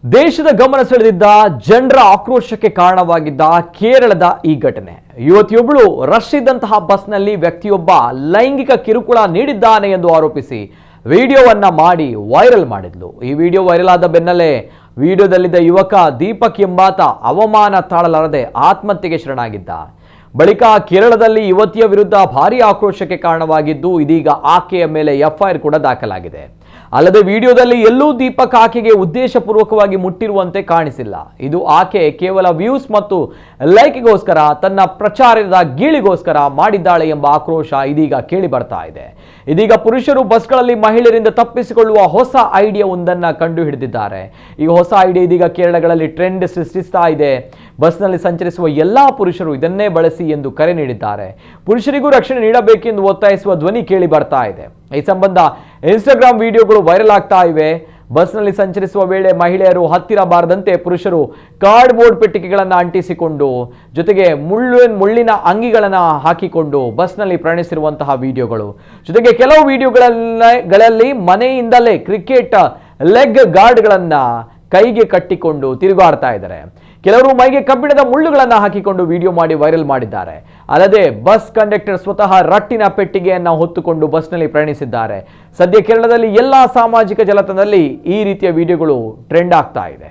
ದೇಶದ ಗಮನ ಸೆಳೆದಿದ್ದ ಜನರ ಆಕ್ರೋಶಕ್ಕೆ ಕಾರಣವಾಗಿದ್ದ ಕೇರಳದ ಈ ಘಟನೆ. ಯುವತಿಯೊಬ್ಬಳು ರಶ್ ಇದ್ದಂತಹ ಬಸ್ನಲ್ಲಿ ವ್ಯಕ್ತಿಯೊಬ್ಬ ಲೈಂಗಿಕ ಕಿರುಕುಳ ನೀಡಿದ್ದಾನೆ ಎಂದು ಆರೋಪಿಸಿ ವಿಡಿಯೋವನ್ನ ಮಾಡಿ ವೈರಲ್ ಮಾಡಿದ್ಲು. ಈ ವಿಡಿಯೋ ವೈರಲ್ ಆದ ಬೆನ್ನಲ್ಲೇ ವಿಡಿಯೋದಲ್ಲಿದ್ದ ಯುವಕ ದೀಪಕ್ ಎಂಬಾತ ಅವಮಾನ ತಾಳಲಾರದೆ ಆತ್ಮಹತ್ಯೆಗೆ ಶರಣಾಗಿದ್ದ. ಬಳಿಕ ಕೇರಳದಲ್ಲಿ ಯುವತಿಯ ವಿರುದ್ಧ ಭಾರೀ ಆಕ್ರೋಶಕ್ಕೆ ಕಾರಣವಾಗಿದ್ದು ಇದೀಗ ಆಕೆಯ ಮೇಲೆ ಎಫ್ಐಆರ್ ಕೂಡ ದಾಖಲಾಗಿದೆ. ಅಲ್ಲದೆ ವಿಡಿಯೋದಲ್ಲಿ ಎಲ್ಲೂ ದೀಪಕ್ ಆಕೆಗೆ ಉದ್ದೇಶಪೂರ್ವಕವಾಗಿ ಮುಟ್ಟಿರುವಂತೆ ಕಾಣಿಸಿಲ್ಲ. ಇದು ಆಕೆ ಕೇವಲ ವ್ಯೂಸ್ ಮತ್ತು ಲೈಕ್ಗೋಸ್ಕರ ತನ್ನ ಪ್ರಚಾರದ ಗೀಳಿಗೋಸ್ಕರ ಮಾಡಿದ್ದಾಳೆ ಎಂಬ ಆಕ್ರೋಶ ಇದೀಗ ಕೇಳಿ ಬರ್ತಾ ಇದೆ. ಇದೀಗ ಪುರುಷರು ಬಸ್ಗಳಲ್ಲಿ ಮಹಿಳೆಯರಿಂದ ತಪ್ಪಿಸಿಕೊಳ್ಳುವ ಹೊಸ ಐಡಿಯಾ ಒಂದನ್ನ ಕಂಡು ಹಿಡಿದಿದ್ದಾರೆ. ಈ ಹೊಸ ಐಡಿಯಾ ಇದೀಗ ಕೇರಳಗಳಲ್ಲಿ ಟ್ರೆಂಡ್ ಸೃಷ್ಟಿಸ್ತಾ ಇದೆ. ಬಸ್ನಲ್ಲಿ ಸಂಚರಿಸುವ ಎಲ್ಲಾ ಪುರುಷರು ಇದನ್ನೇ ಬಳಸಿ ಎಂದು ಕರೆ ನೀಡಿದ್ದಾರೆ. ಪುರುಷರಿಗೂ ರಕ್ಷಣೆ ನೀಡಬೇಕೆಂದು ಒತ್ತಾಯಿಸುವ ಧ್ವನಿ ಕೇಳಿ ಬರ್ತಾ ಇದೆ. ಈ ಸಂಬಂಧ ಇನ್ಸ್ಟಾಗ್ರಾಮ್ ವಿಡಿಯೋಗಳು ವೈರಲ್ ಆಗ್ತಾ ಇವೆ. ಬಸ್ನಲ್ಲಿ ಸಂಚರಿಸುವ ವೇಳೆ ಮಹಿಳೆಯರು ಹತ್ತಿರ ಬಾರದಂತೆ ಪುರುಷರು ಕಾರ್ಡ್ಬೋರ್ಡ್ ಪೆಟ್ಟಿಗೆಗಳನ್ನು ಅಂಟಿಸಿಕೊಂಡು ಜೊತೆಗೆ ಮುಳ್ಳಿನ ಅಂಗಿಗಳನ್ನು ಹಾಕಿಕೊಂಡು ಬಸ್ನಲ್ಲಿ ಪ್ರಯಾಣಿಸಿರುವಂತಹ ವಿಡಿಯೋಗಳು, ಜೊತೆಗೆ ಕೆಲವು ವಿಡಿಯೋಗಳಲ್ಲಿ ಮನೆಯಿಂದಲೇ ಕ್ರಿಕೆಟ್ ಲೆಗ್ ಗಾರ್ಡ್ಗಳನ್ನು ಕೈಗೆ ಕಟ್ಟಿಕೊಂಡು ತಿರುಗಾಡ್ತಾ ಇದ್ದಾರೆ. ಕೆಲವರು ಮೈಗೆ ಕಬ್ಬಿಣದ ಮುಳ್ಳುಗಳನ್ನು ಹಾಕಿಕೊಂಡು ವಿಡಿಯೋ ಮಾಡಿ ವೈರಲ್ ಮಾಡಿದ್ದಾರೆ. ಅಲ್ಲದೆ ಬಸ್ ಕಂಡಕ್ಟರ್ ಸ್ವತಃ ರಟ್ಟಿನ ಪೆಟ್ಟಿಗೆಯನ್ನು ಹೊತ್ತುಕೊಂಡು ಬಸ್ನಲ್ಲಿ ಪ್ರಯಾಣಿಸಿದ್ದಾರೆ. ಸದ್ಯ ಕೇರಳದಲ್ಲಿ ಎಲ್ಲಾ ಸಾಮಾಜಿಕ ಜಾಲತಾಣದಲ್ಲಿ ಈ ರೀತಿಯ ವಿಡಿಯೋಗಳು ಟ್ರೆಂಡ್ ಆಗ್ತಾ ಇದೆ.